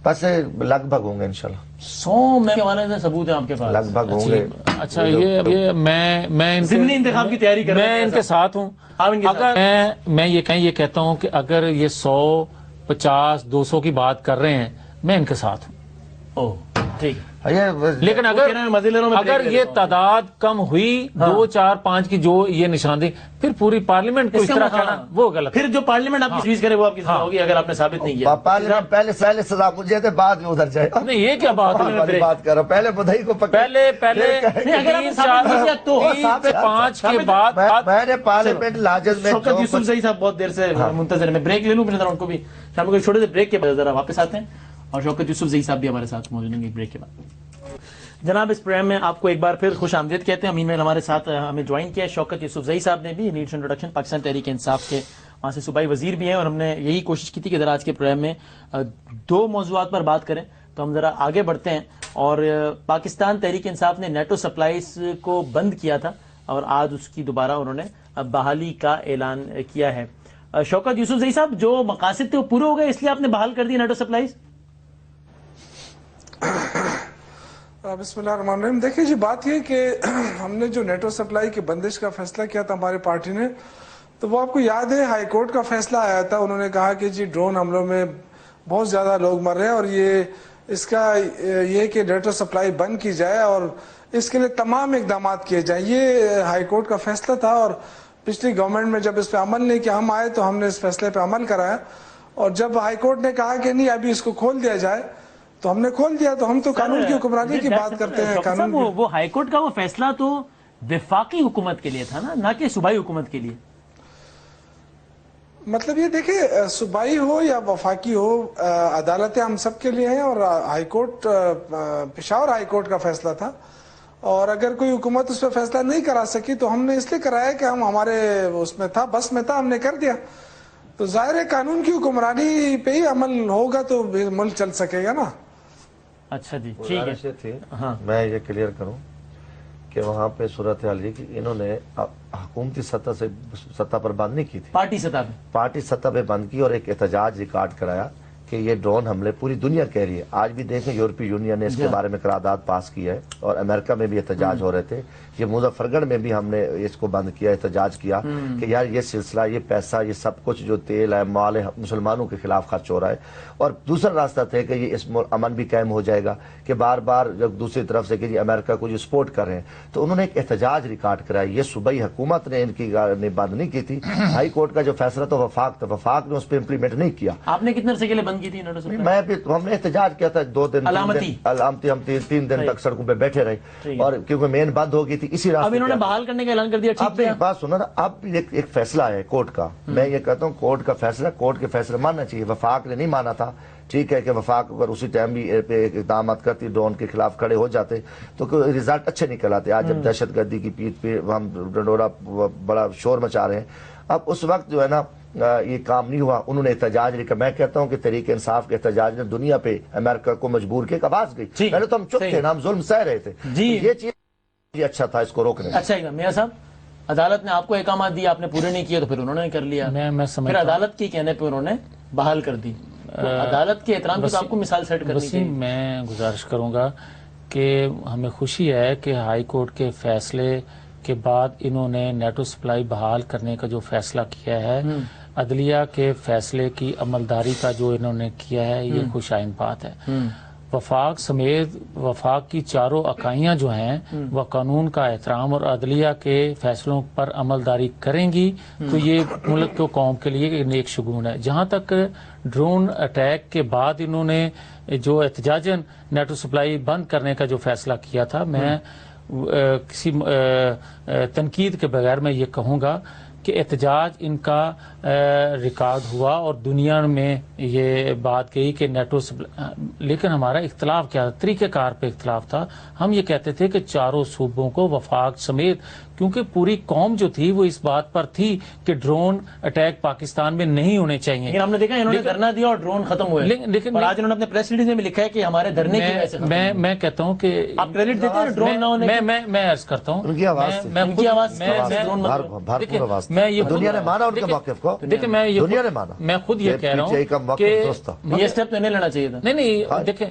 بس لگ بھگ ہوں گے انشاءاللہ 100 میں کے حوالے سے ثبوت ہیں آپ کے پاس؟ لگ بھگ ہوں گے۔ اچھا یہ میں ضمنی انتخاب کی تیاری کر رہا ہوں، میں ان کے ساتھ ہوں۔ اگر میں یہ کہتا ہوں کہ اگر یہ 100 50 200 کی بات کر رہے ہیں، میں ان کے ساتھ ہوں۔ ٹھیک لیکن اگر یہ تعداد کم ہوئی 2 4 5 کی جو یہ نشاندہی پھر پوری پارلیمنٹ کو اس طرح کہنا وہ غلط ہے. پھر جو پارلیمنٹ آپ کی تجویز کرے وہ آپ کی سزا ہوگی اگر آپ نے ثابت نہیں کیا. پارلیمنٹ پہلے سزا مجھے دے بعد میں ادھر جائے. نہیں یہ کیا بات ہے, بات کر رہا ہوں پہلے بدھائی کو پہلے 3 4 5 کے بعد میں نے پارلیمنٹ لاجز میں شوکت یوسف زئی صاحب بہت دیر سے منتظر ہیں. میں بریک لے لوں پھر ان کو بھی شام کو چھوٹے سے بریک کے بعد ذرا واپس آتے ہیں اور شوکت یوسف زئی صاحب بھی ہمارے ساتھ موجود ہیں بریک کے بعد. جناب اس پروگرام میں آپ کو ایک بار پھر خوش آمدید کہتے ہیں. امین میل ہمارے ساتھ ہمیں جوائن کیا ہے. شوکت یوسف زئی صاحب نے بھی نیڈس انٹروڈکشن پاکستان تحریک انصاف کے وہاں سے صوبائی وزیر بھی ہیں اور ہم نے یہی کوشش کی تھی کہ ذرا آج کے پروگرام میں 2 موضوعات پر بات کریں. تو ہم ذرا آگے بڑھتے ہیں اور پاکستان تحریک انصاف نے نیٹو سپلائیز کو بند کیا تھا اور آج اس کی دوبارہ انہوں نے بحالی کا اعلان کیا ہے. شوکت یوسف زئی صاحب جو مقاصد تھے وہ پورے ہو گئے اس لیے آپ نے بحال کر دی نیٹو سپلائیز؟ بسم اللہ الرحمن الرحیم. دیکھیں جی بات یہ کہ ہم نے جو نیٹو سپلائی کی بندش کا فیصلہ کیا تھا ہماری پارٹی نے, تو وہ آپ کو یاد ہے ہائی کورٹ کا فیصلہ آیا تھا. انہوں نے کہا کہ جی ڈرون حملوں میں بہت زیادہ لوگ مر رہے ہیں اور اس کا یہ کہ نیٹو سپلائی بند کی جائے اور اس کے لیے تمام اقدامات کیے جائیں. یہ ہائی کورٹ کا فیصلہ تھا اور پچھلی گورنمنٹ میں جب اس پہ عمل نہیں کیا, ہم آئے تو ہم نے اس فیصلے پہ عمل کرایا اور جب ہائی کورٹ نے کہا کہ نہیں ابھی اس کو کھول دیا جائے تو ہم نے کھول دیا. تو ہم تو قانون کی حکمرانی کی بات کرتے ہیں. قانون وہ ہائی کورٹ کا وہ فیصلہ تو وفاقی حکومت کے لیے تھا نہ کہ صوبائی حکومت کے لیے. مطلب یہ دیکھیں صوبائی ہو یا وفاقی ہو عدالتیں ہم سب کے لیے ہیں اور high court Peshawar high court کا فیصلہ تھا اور اگر کوئی حکومت اس پہ فیصلہ نہیں کرا سکی تو ہم نے اس لیے کرایا کہ ہم ہمارے اس میں تھا بس میں تھا ہم نے کر دیا. تو ظاہر ہے قانون کی حکمرانی پہ ہی عمل ہوگا تو ملک چل سکے گا نا. اچھا جی ٹھیک ہے. میں یہ کلیئر کروں کہ وہاں پہ صورتحال یہ کہ انہوں نے حکومتی سطح پر بند نہیں کی تھی, پارٹی سطح پہ بند کی اور ایک احتجاج ریکارڈ کرایا کہ یہ ڈرون حملے پوری دنیا کہہ رہی ہے. آج بھی دیکھیں یورپی یونین نے اس کے بارے میں قرارداد پاس کی ہے اور امریکہ میں بھی احتجاج ہو رہے تھے. یہ مظفر گڑھ میں بھی ہم نے اس کو بند کیا, احتجاج کیا کہ یار یہ سلسلہ یہ پیسہ یہ سب کچھ جو تیل ہے مال ہے مسلمانوں کے خلاف خرچ ہو رہا ہے. اور دوسرا راستہ تھا کہ یہ اس امن بھی قائم ہو جائے گا کہ بار بار جب دوسری طرف سے کہ جی امریکہ کو جو سپورٹ کر رہے ہیں. تو انہوں نے ایک احتجاج ریکارڈ کرایا. یہ صوبائی حکومت نے ان کی بند نہیں کی تھی. ہائی کورٹ کا جو فیصلہ تھا وفاق تھا, وفاق نے اس پہ امپلیمنٹ نہیں کیا. آپ نے کتنے عرصے کے لیے بند کی تھی؟ ہم نے احتجاج کیا تھا 2 دن علامتی, ہم 3 دن تک سڑکوں پہ بیٹھے رہے اور کیونکہ مین بند ہو گئی تھی اسی راستے. اب انہوں نے بحال کرنے کا اعلان کر دیا. اب ایک بات سنو نا, اب ایک فیصلہ ہے کورٹ کا. میں یہ کہتا ہوں کورٹ کا فیصلہ کورٹ کے فیصلہ ماننا چاہیے. وفاق نے نہیں مانا تھا. ٹھیک ہے کہ وفاق اگر اسی ٹائم بھی اقدامات کرتی ڈرون کے خلاف کھڑے ہو جاتے تو رزلٹ اچھے نکل آتے. آج جب دہشت گردی کی پیٹ پہ ہم ڈنڈورا بڑا شور مچا رہے ہیں, اب اس وقت جو ہے نا یہ کام نہیں ہوا. انہوں نے احتجاج لکھا. میں کہتا ہوں کہ تحریک انصاف کے احتجاج نے دنیا پہ امریکہ کو مجبور کیا, آواز گئی. پہلے تو ہم چپ تھے نا, ہم ظلم سہ رہے تھے. یہ چیز اچھا تھا اس کو روکنے. اچھا میاں صاحب, عدالت نے آپ کو احکامات دی, آپ نے پورے نہیں کیے تو پھر انہوں نے کر لیا. پھر عدالت کی کہنے پہ انہوں نے بحال کر دی. عدالت کے احترام کی آپ کو مثال سیٹ کرنی چاہیے. میں گزارش کروں گا کہ ہمیں خوشی ہے کہ ہائی کورٹ کے فیصلے کے بعد انہوں نے نیٹو سپلائی بحال کرنے کا جو فیصلہ کیا ہے, عدلیہ کے فیصلے کی عملداری کا جو انہوں نے کیا ہے, یہ خوش آئند بات ہے. وفاق سمیت وفاق کی چاروں اکائیاں جو ہیں وہ قانون کا احترام اور عدلیہ کے فیصلوں پر عملداری کریں گی تو یہ ملک کو قوم کے لیے ایک نیک شگون ہے. جہاں تک ڈرون اٹیک کے بعد انہوں نے جو احتجاجاً نیٹو سپلائی بند کرنے کا جو فیصلہ کیا تھا, میں کسی تنقید کے بغیر میں یہ کہوں گا کہ احتجاج ان کا ریکارڈ ہوا اور دنیا میں یہ بات کہی کہ نیٹو لیکن ہمارا اختلاف کیا تھا, طریقہ کار پہ اختلاف تھا. ہم یہ کہتے تھے کہ چاروں صوبوں کو وفاق سمیت, کیونکہ پوری قوم جو تھی وہ اس بات پر تھی کہ ڈرون اٹیک پاکستان میں نہیں ہونے چاہیے. لیکن ہم نے دیکھا انہوں نے دھرنا دیا اور ڈرون ختم ہوئے. لیکن آج انہوں نے اپنے پریس ریلیز میں بھی لکھا ہے کہ ہمارے دھرنے کی وجہ سے. میں کہتا ہوں کہ آپ کریڈٹ دیتے ہیں ڈرون نہ ہونے. میں عرض کرتا ہوں ان کی آواز میں یہ دنیا نے مانا ان کے موقف کو. دیکھیں میں خود یہ کہہ رہا ہوں کہ یہ اسٹیپ تو نہیں لینا چاہیے تھا. نہیں دیکھیں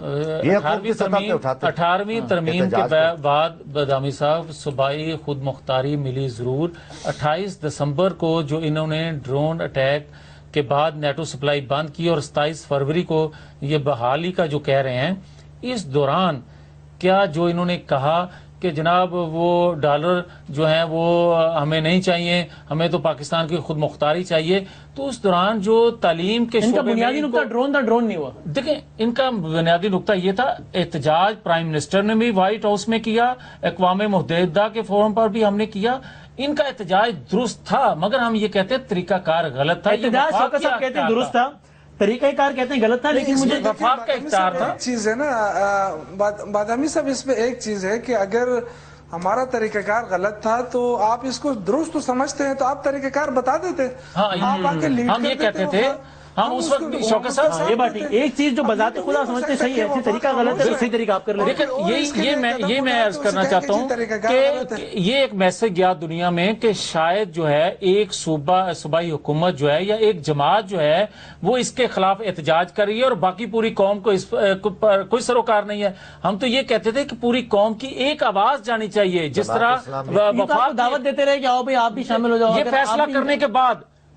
18ویں ترمیم کے بعد بدامی صاحب صوبائی خود مختاری ملی ضرور. 28 دسمبر کو جو انہوں نے ڈرون اٹیک کے بعد نیٹو سپلائی بند کی اور 27 فروری کو یہ بحالی کا جو کہہ رہے ہیں, اس دوران کیا جو انہوں نے کہا کہ جناب وہ ڈالر جو ہیں وہ ہمیں نہیں چاہیے، ہمیں تو پاکستان کی خود مختاری چاہیے، تو اس دوران جو تعلیم کے ان کا بنیادی نقطہ ڈرون تھا، ڈرون نہیں ہوا. دیکھیں ان کا بنیادی نقطہ یہ تھا، احتجاج پرائم منسٹر نے بھی وائٹ ہاؤس میں کیا، اقوام متحدہ کے فورم پر بھی ہم نے کیا، ان کا احتجاج درست تھا، مگر ہم یہ کہتے ہیں طریقہ کار غلط تھا. احتجاج شوکت صاحب کہتے ہیں درست تھا، طریقہ کار کہتے ہیں غلط تھا، لیکن مجھے وفاق کا اختیار تھا. ایک چیز ہے نا بادامی صاحب، اس میں ایک چیز ہے کہ اگر ہمارا طریقہ کار غلط تھا تو آپ اس کو درست سمجھتے ہیں تو آپ طریقہ کار بتا دیتے. ہم یہ کہتے تھے، ہم اس وقت شوکت صاحب یہ بات ایک چیز جو بذات خدا سمجھتے صحیح ہے، طریقہ غلط ہے، صحیح طریقہ آپ کر لیں. لیکن یہ میں عرض کرنا چاہتا ہوں کہ یہ ایک میسج گیا دنیا میں کہ شاید جو ہے ایک صوبائی حکومت جو ہے یا ایک جماعت جو ہے وہ اس کے خلاف احتجاج کر رہی ہے اور باقی پوری قوم کو اس پر کوئی سروکار نہیں ہے. ہم تو یہ کہتے تھے کہ پوری قوم کی ایک آواز جانی چاہیے، جس طرح وفاق دعوت دیتے رہے کہ آؤ بھائی آپ بھی شامل ہو جاؤ. یہ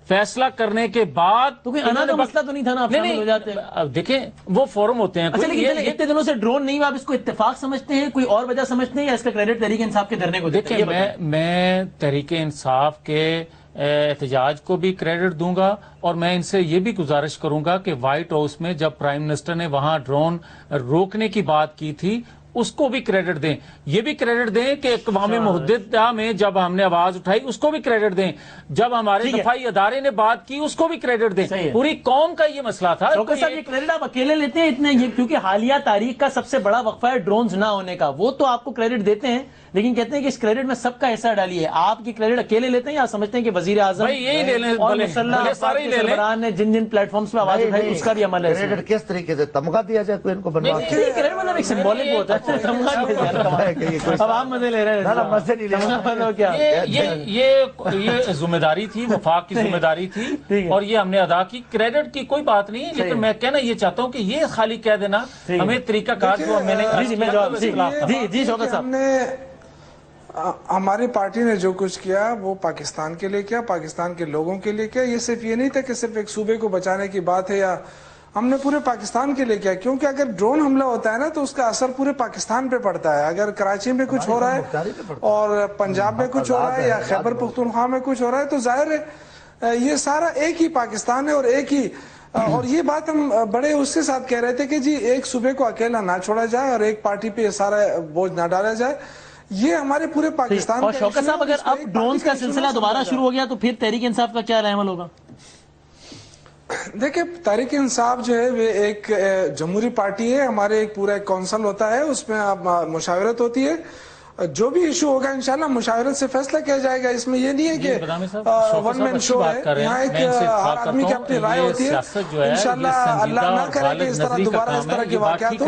فیصلہ کرنے کے بعد تو کوئی انا کا مسئلہ تو نہیں تھا نا، آپ شامل ہو جاتے. دیکھیں وہ فورم ہوتے ہیں. اچھا لیکن اتنے دنوں سے ڈرون نہیں ہوا، آپ اس کو اتفاق سمجھتے ہیں، کوئی اور وجہ سمجھتے ہیں، یا اس کا کریڈٹ تحریک انصاف کے دھرنے کو دیتے ہیں؟ دیکھیں میں تحریک انصاف کے احتجاج کو بھی کریڈٹ دوں گا، اور میں ان سے یہ بھی گزارش کروں گا کہ وائٹ ہاؤس میں جب پرائم منسٹر نے وہاں ڈرون روکنے کی بات کی تھی اس کو بھی کریڈٹ دیں. یہ بھی کریڈٹ دیں کہ اقوام متحدہ میں جب ہم نے آواز اٹھائی اس کو بھی کریڈٹ دیں، جب ہمارے دفاعی ادارے نے بات کی اس کو بھی کریڈٹ دیں. پوری قوم کا یہ مسئلہ تھا. شوکت صاحب یہ کریڈٹ آپ اکیلے لیتے ہیں اتنے، یہ کیونکہ حالیہ تاریخ کا سب سے بڑا وقفہ ہے ڈرونز نہ ہونے کا، وہ تو آپ کو کریڈٹ دیتے ہیں، لیکن کہتے ہیں کہ اس کریڈٹ میں سب کا حصہ ڈالیے. آپ کی کریڈٹ اکیلے لیتے ہیں یا سمجھتے ہیں کہ وزیر اعظم اور مسلح افواج کے سربراہان نے جن جن پلیٹ فارمز پہ آواز اٹھائی اس کا بھی عمل ہے؟ کریڈٹ کس طریقے سے تمغہ دیا جائے کوئی ان کو بنوا کے؟ کریڈٹ مطلب ایک سمبولک ہوتا ہے، تمغہ دیا جائے. اب آپ مزے لے رہے ہیں، مزے نہیں لے رہے. یہ ذمہ داری تھی، وفاق کی ذمہ داری تھی، اور یہ ہم نے ادا کی. کریڈٹ کی کوئی بات نہیں ہے، لیکن میں کہنا یہ چاہتا ہوں کہ یہ خالی کہہ دینا ہمیں طریقہ کار جو میں نے جی شوکت صاحب، ہماری پارٹی نے جو کچھ کیا وہ پاکستان کے لیے کیا، پاکستان کے لوگوں کے لیے کیا. یہ صرف یہ نہیں تھا کہ صرف ایک صوبے کو بچانے کی بات ہے، یا ہم نے پورے پاکستان کے لیے کیا، کیونکہ اگر ڈرون حملہ ہوتا ہے نا تو اس کا اثر پورے پاکستان پہ پڑتا ہے. اگر کراچی میں کچھ ہو رہا ہے اور پنجاب میں کچھ ہو رہا ہے یا خیبر پختونخوا میں کچھ ہو رہا ہے تو ظاہر ہے یہ سارا ایک ہی پاکستان ہے اور ایک ہی. اور یہ بات ہم بڑے اس کے ساتھ کہہ رہے تھے کہ جی ایک صوبے کو اکیلا نہ چھوڑا جائے اور ایک پارٹی پہ سارا بوجھ نہ ڈالا جائے. یہ ہمارے پورے پاکستان اور شوکت صاحب اگر اب ڈرونز کا سلسلہ دوبارہ شروع ہو گیا تو پھر تحریک انصاف کا کیا عمل ہوگا؟ دیکھیں تحریک انصاف جو ہے وہ ایک جمہوری پارٹی ہے. ہمارے ایک پورا ایک کونسل ہوتا ہے، اس میں مشاورت ہوتی ہے. جو بھی ایشو ہوگا انشاءاللہ مشاورت سے فیصلہ کیا جائے گا. اس میں یہ نہیں ہے کہ ون مین شو ہے، یہاں ایک ہر آدمی کی اپنی رائے ہوتی ہے. انشاءاللہ اللہ نہ کرے کہ اس طرح دوبارہ اس طرح کے واقعات ہو.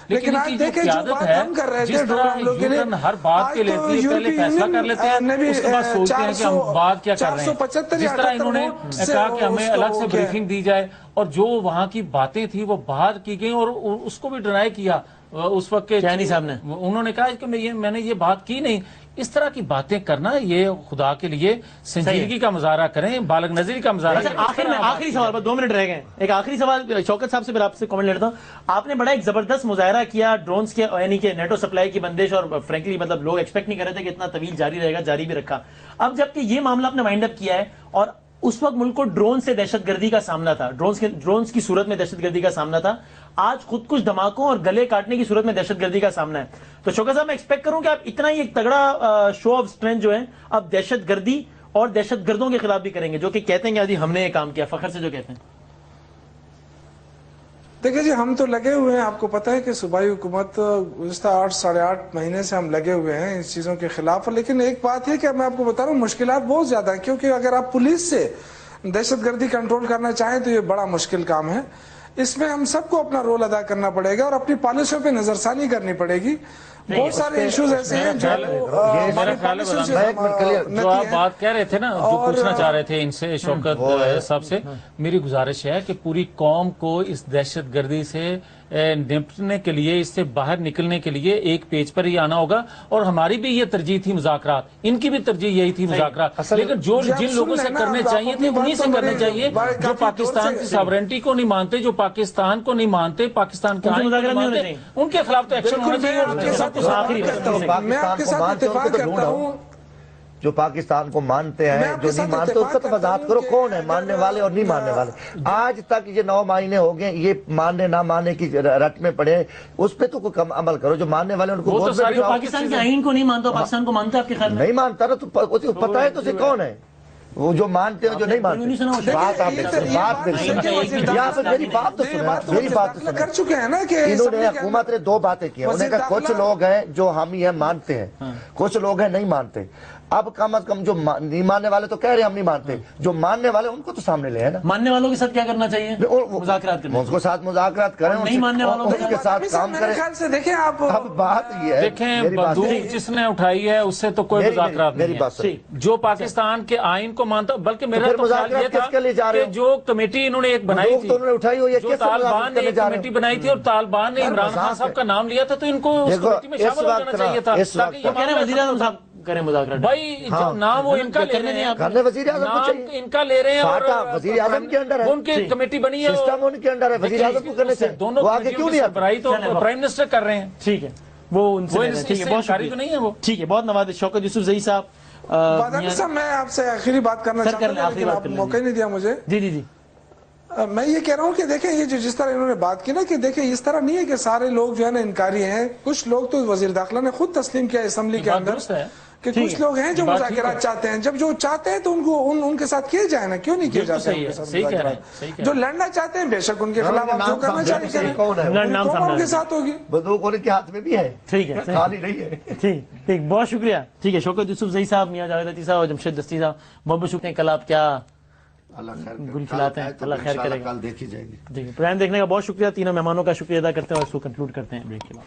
لیکن آج دیکھیں جو بات ہم کر رہے تھے ڈرون حملوں کے لیے، ہر بات کے لیے پہلے فیصلہ کر لیتے ہیں، اس کے بعد سوچتے ہیں کہ ہم بات کیا کر رہے ہیں. جس طرح انہوں نے کہا کہ ہمیں الگ سے بریفنگ دی جائے، اور جو وہاں کی باتیں تھی وہ باہر کی گئیں اور اس کو بھی ڈینائی کیا اس وقت کے چینی صاحب نے. انہوں نے کہا کہ میں نے یہ بات کی نہیں. اس طرح کی باتیں کرنا یہ خدا کے لیے سنجیدگی کا مظاہرہ کریں، بالغ نظری کا مظاہرہ کریں. آخر میں آخری سوال، بس 2 منٹ رہ گئے، ایک آخری سوال شوکت صاحب سے پھر آپ سے کامنٹ لیتا ہوں. آپ نے بڑا ایک زبردست مظاہرہ کیا ڈرونز کے، یعنی کہ نیٹو سپلائی کی بندش، اور فرینکلی مطلب لوگ ایکسپیکٹ نہیں کر رہے تھے کہ اتنا طویل جاری رہے گا، جاری بھی رکھا. اب جبکہ یہ معاملہ آپ نے وائنڈ اپ کیا ہے، اور اس وقت ملک کو ڈرون سے دہشت گردی کا سامنا تھا، ڈرونز کی صورت میں دہشت گردی کا سامنا تھا. آج خود کچھ دھماکوں اور گلے کاٹنے کی صورت میں دہشت گردی کا سامنا ہے. تو شوکت صاحب میں ایکسپیکٹ کروں کہ آپ اتنا ہی ایک تگڑا شو آف اسٹرینتھ جو ہے اب دہشت گردی اور دہشت گردوں کے خلاف بھی کریں گے، جو کہ کہتے ہیں کہ ہم نے یہ کام کیا، فخر سے جو کہتے ہیں. دیکھیں جی ہم تو لگے ہوئے ہیں، آپ کو پتہ ہے کہ صوبائی حکومت گزشتہ 8-8.5 مہینے سے ہم لگے ہوئے ہیں اس چیزوں کے خلاف. لیکن ایک بات ہے کہ میں آپ کو بتا رہا ہوں مشکلات بہت زیادہ ہیں، کیونکہ اگر آپ پولیس سے دہشت گردی کنٹرول کرنا چاہیں تو یہ بڑا مشکل کام ہے. اس میں ہم سب کو اپنا رول ادا کرنا پڑے گا اور اپنی پالیسیوں پہ نظر ثانی کرنی پڑے گی. بہت سارے ایشوز ایسے ہیں جو آپ بات کہہ رہے تھے نا، جو پوچھنا چاہ رہے تھے ان سے شوکت صاحب سے، میری گزارش ہے کہ پوری قوم کو اس دہشت گردی سے نپٹنے کے لیے، اس سے باہر نکلنے کے لیے ایک پیج پر ہی آنا ہوگا. اور ہماری بھی یہ ترجیح تھی مذاکرات، ان کی بھی ترجیح یہی تھی مذاکرات، لیکن جو جن لوگوں سے کرنے چاہیے تھے انہی سے کرنے چاہیے، جو پاکستان کی ساورنٹی کو نہیں مانتے، جو پاکستان کو نہیں مانتے، پاکستان کے آئین کو نہیں مانتے، ان کے خلاف تو ایکشن ہونا چاہیے. میں آپ کے ساتھ اتفاق کرتا ہوں. جو پاکستان کو مانتے ہیں، جو نہیں مانتے، اس کا تو وضاحت کرو کون ہے ماننے والے اور نہیں ماننے والے. آج تک یہ 9 مہینے ہو گئے، یہ ماننے نہ ماننے کی رٹ میں پڑے، اس پہ تو کوئی کم عمل کرو. جو ماننے والے ان کو پاکستان کے آئین کو نہیں مانتا، پاکستان کو مانتا ہے آپ کے خیال میں؟ نہیں مانتا نا، تو پتہ ہے تو اسے کون ہے وہ جو مانتے ہیں جو نہیں مانتے. بات آپ میری بات تو سنیں. کر چکے ہیں نا کہ انہوں نے حکومت نے 2 باتیں کی ہیں. انہوں نے کہا کچھ لوگ ہیں جو ہم یہ مانتے ہیں، کچھ لوگ ہیں نہیں مانتے. اب کم از کم جو نہیں ماننے والے تو کہہ رہے ہیں ہم نہیں مانتے، جو ماننے والے ان کو تو سامنے لے ہے نا. ماننے والوں کے ساتھ کیا کرنا چاہیے؟ مذاکرات کریں، ان کو ساتھ مذاکرات کریں، نہیں ماننے والوں کے ساتھ کام کریں. دیکھیں آپ، اب بات یہ ہے، دیکھیں بندوق جس نے اٹھائی ہے اس سے تو کوئی مذاکرات نہیں ہے. جو پاکستان کے آئین کو مانتا، بلکہ میرا تو خیال یہ تھا کہ جو کمیٹی انہوں نے ایک بنائی تھی، جو طالبان نے ایک کمیٹی بنائی تھی اور طالبان نے عمران خان صاحب کا نام لیا تھا، تو ان کو اس کمیٹی میں شامل ہو جانا چاہیے تھا. وزیر اعظم صاحب کریں مذاکرات. بھائی جو نام وہ ان کا لے رہے ہیں، وزیر اعظم نام ان کا لے رہے ہیں، اور وزیر اعظم کے انڈر ہے، ان کی کمیٹی بنی ہے، سسٹم ان کے انڈر ہے. وزیر اعظم کو کرنے سے دونوں کمیٹیوں کی سربراہی تو پرائم منسٹر کر رہے ہیں. ٹھیک ہے، وہ ان سے ٹھیک ہے، بہت شکریہ. نہیں ہے وہ. ٹھیک ہے، بہت نوازش. شوکت یوسف زئی صاحب، بادامی صاحب میں آپ سے آخری بات کرنا چاہتا ہوں، لیکن آپ موقع نہیں دیا مجھے. جی جی جی. میں یہ کہہ رہا ہوں کہ دیکھیں یہ جو جس طرح انہوں نے بات کی نا، کہ دیکھیں اس طرح نہیں ہے کہ سارے لوگ جو ہے نا انکاری ہیں. کچھ لوگ تو وزیر داخلہ نے خود تسلیم کیا اسمبلی کے اندر کہ کچھ لوگ ہیں جو مذاکرات چاہتے ہیں. جب جو چاہتے ہیں تو ان کو ان کے ساتھ کیے جائیں نا، کیوں نہیں کیے جاتے ہیں؟ جو لڑنا چاہتے ہیں بے شک ان کے خلاف آپ جو کرنا چاہیے کریں، کون ان کے ساتھ ہوگی؟ بندوق ان کے ہاتھ میں بھی ہے، ٹھیک ہے، خالی نہیں ہے. ٹھیک، بہت شکریہ. ٹھیک ہے، شوکت یوسف زئی صاحب، میاں جاوید عطی صاحب اور جمشید دستی صاحب، بہت بہت شکریہ. کل آپ کیا گل کھلاتے ہیں؟ اللہ خیر کرے گا. کل دیکھی جائے گی. پروگرام دیکھنے کا بہت شکریہ. تینوں مہمانوں کا شکریہ ادا کرتے ہیں اور اس کو کنکلوڈ کرتے ہیں بریک کے بعد.